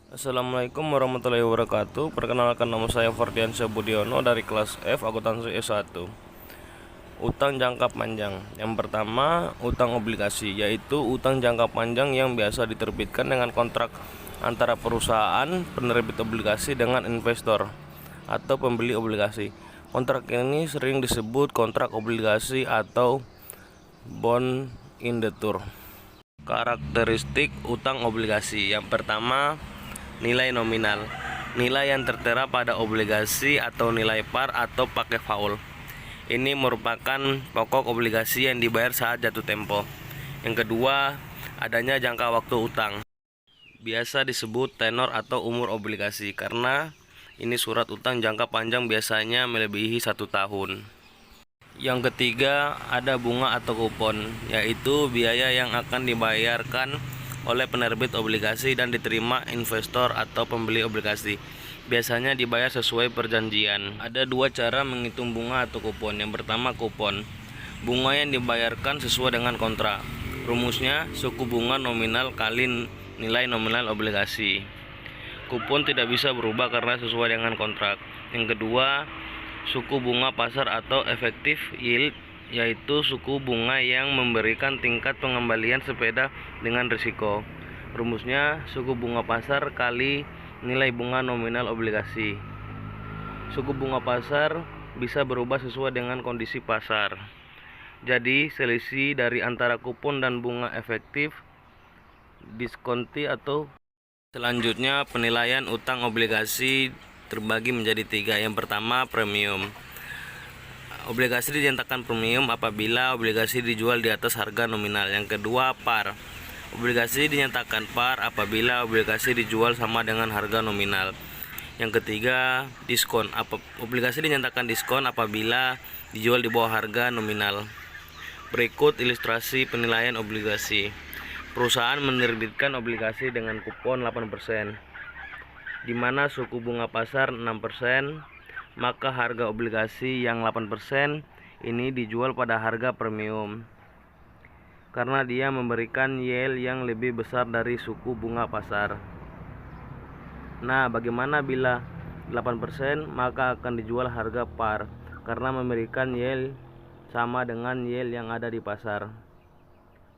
Assalamualaikum warahmatullahi wabarakatuh. Perkenalkan, nama saya Ferdiansyah Budiono dari kelas F akuntansi S1. Utang jangka panjang. Yang pertama, utang obligasi, yaitu utang jangka panjang yang biasa diterbitkan dengan kontrak antara perusahaan penerbit obligasi dengan investor atau pembeli obligasi. Kontrak ini sering disebut kontrak obligasi atau bond indentur. Karakteristik utang obligasi. Yang pertama, nilai nominal, nilai yang tertera pada obligasi atau nilai par atau pakai faul. Ini merupakan pokok obligasi yang dibayar saat jatuh tempo. Yang kedua, adanya jangka waktu utang. Biasa disebut tenor atau umur obligasi karena ini surat utang jangka panjang biasanya melebihi 1 tahun. Yang ketiga, ada bunga atau kupon, yaitu biaya yang akan dibayarkan oleh penerbit obligasi dan diterima investor atau pembeli obligasi. Biasanya dibayar sesuai perjanjian. Ada dua cara menghitung bunga atau kupon. Yang pertama, kupon. Bunga yang dibayarkan sesuai dengan kontrak. Rumusnya suku bunga nominal kali nilai nominal obligasi. Kupon tidak bisa berubah karena sesuai dengan kontrak. Yang kedua, suku bunga pasar atau effective yield, yaitu suku bunga yang memberikan tingkat pengembalian sepeda dengan risiko. Rumusnya suku bunga pasar kali nilai bunga nominal obligasi. Suku bunga pasar bisa berubah sesuai dengan kondisi pasar. Jadi selisih dari antara kupon dan bunga efektif diskonti atau. Selanjutnya, penilaian utang obligasi terbagi menjadi 3. Yang pertama, premium. Obligasi dinyatakan premium apabila obligasi dijual di atas harga nominal. Yang kedua, par. Obligasi dinyatakan par apabila obligasi dijual sama dengan harga nominal. Yang ketiga, diskon. Obligasi dinyatakan diskon apabila dijual di bawah harga nominal. Berikut ilustrasi penilaian obligasi. Perusahaan menerbitkan obligasi dengan kupon 8%. Di mana suku bunga pasar 6%, maka harga obligasi yang 8% ini dijual pada harga premium karena dia memberikan yield yang lebih besar dari suku bunga pasar. Nah, bagaimana bila 8%, maka akan dijual harga par karena memberikan yield sama dengan yield yang ada di pasar.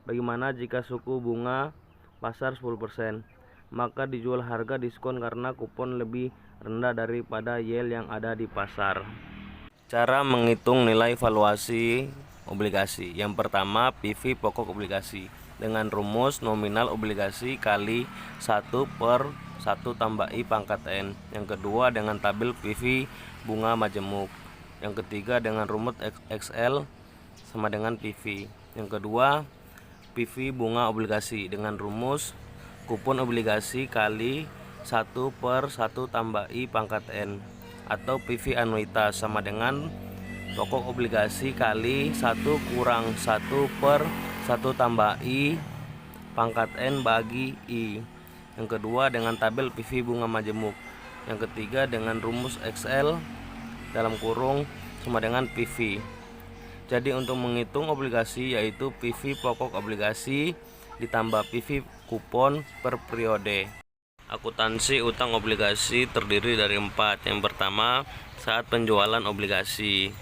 Bagaimana jika suku bunga pasar 10%? Maka dijual harga diskon karena kupon lebih rendah daripada yield yang ada di pasar. Cara menghitung nilai valuasi obligasi. Yang pertama, PV pokok obligasi dengan rumus nominal obligasi kali 1/1 tambah I pangkat N. Yang kedua, dengan tabel PV bunga majemuk. Yang ketiga, dengan rumus XL sama dengan PV. Yang kedua, PV bunga obligasi dengan rumus kupon obligasi kali 1/1 tambah I pangkat N, atau PV anuitas sama dengan pokok obligasi kali 1 kurang 1/1 tambah I pangkat N bagi I. Yang kedua, dengan tabel PV bunga majemuk. Yang ketiga, dengan rumus XL dalam kurung sama dengan PV. Jadi untuk menghitung obligasi yaitu PV pokok obligasi ditambah PV kupon per periode. Akuntansi utang obligasi terdiri dari 4. Yang pertama, saat penjualan obligasi.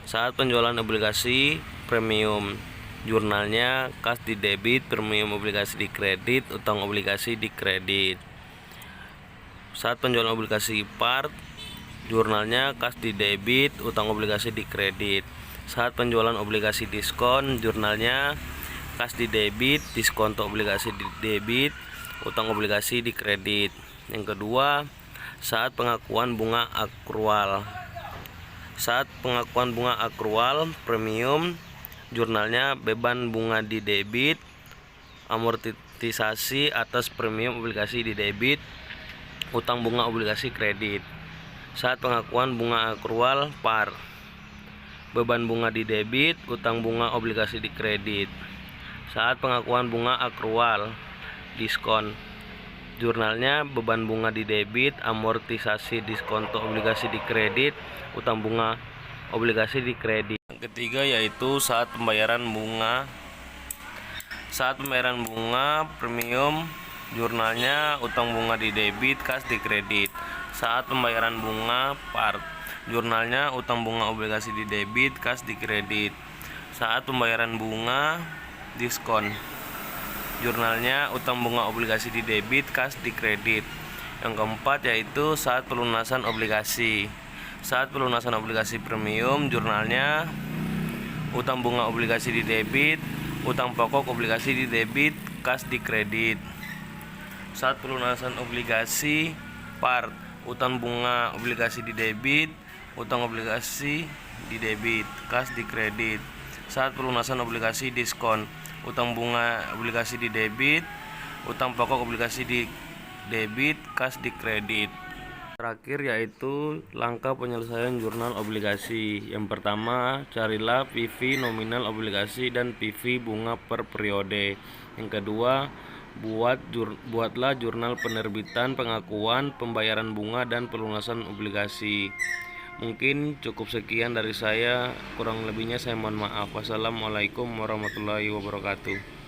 Saat penjualan obligasi premium, jurnalnya kas di debit, premium obligasi di kredit, utang obligasi di kredit. Saat penjualan obligasi par, jurnalnya kas di debit, utang obligasi di kredit. Saat penjualan obligasi diskon, jurnalnya kas di debit, diskonto obligasi di debit, utang obligasi di kredit. Yang kedua, saat pengakuan bunga akrual. Saat pengakuan bunga akrual premium, jurnalnya beban bunga di debit, amortisasi atas premium obligasi di debit, utang bunga obligasi kredit. Saat pengakuan bunga akrual par, beban bunga di debit, utang bunga obligasi di kredit. Saat pengakuan bunga akrual diskon, jurnalnya beban bunga di debit, amortisasi diskonto obligasi di kredit, utang bunga obligasi di kredit. Yang ketiga yaitu saat pembayaran bunga. Saat pembayaran bunga premium, Jurnalnya utang bunga di debit, kas di kredit. Saat pembayaran bunga part. Jurnalnya utang bunga obligasi di debit, kas di kredit. Saat pembayaran bunga diskon. Jurnalnya utang bunga obligasi di debit, kas di kredit. Yang keempat yaitu saat pelunasan obligasi. Saat pelunasan obligasi premium, jurnalnya utang bunga obligasi di debit, utang pokok obligasi di debit, kas di kredit. Saat pelunasan obligasi part, utang bunga obligasi di debit, utang obligasi di debit, kas di kredit. Saat pelunasan obligasi diskon, utang bunga obligasi di debit, utang pokok obligasi di debit, kas di kredit. Terakhir yaitu langkah penyelesaian jurnal obligasi. Yang pertama, carilah PV nominal obligasi dan PV bunga per periode. Yang kedua, buatlah jurnal penerbitan, pengakuan, pembayaran bunga, dan pelunasan obligasi. Mungkin cukup sekian dari saya, kurang lebihnya saya mohon maaf. Wassalamualaikum warahmatullahi wabarakatuh.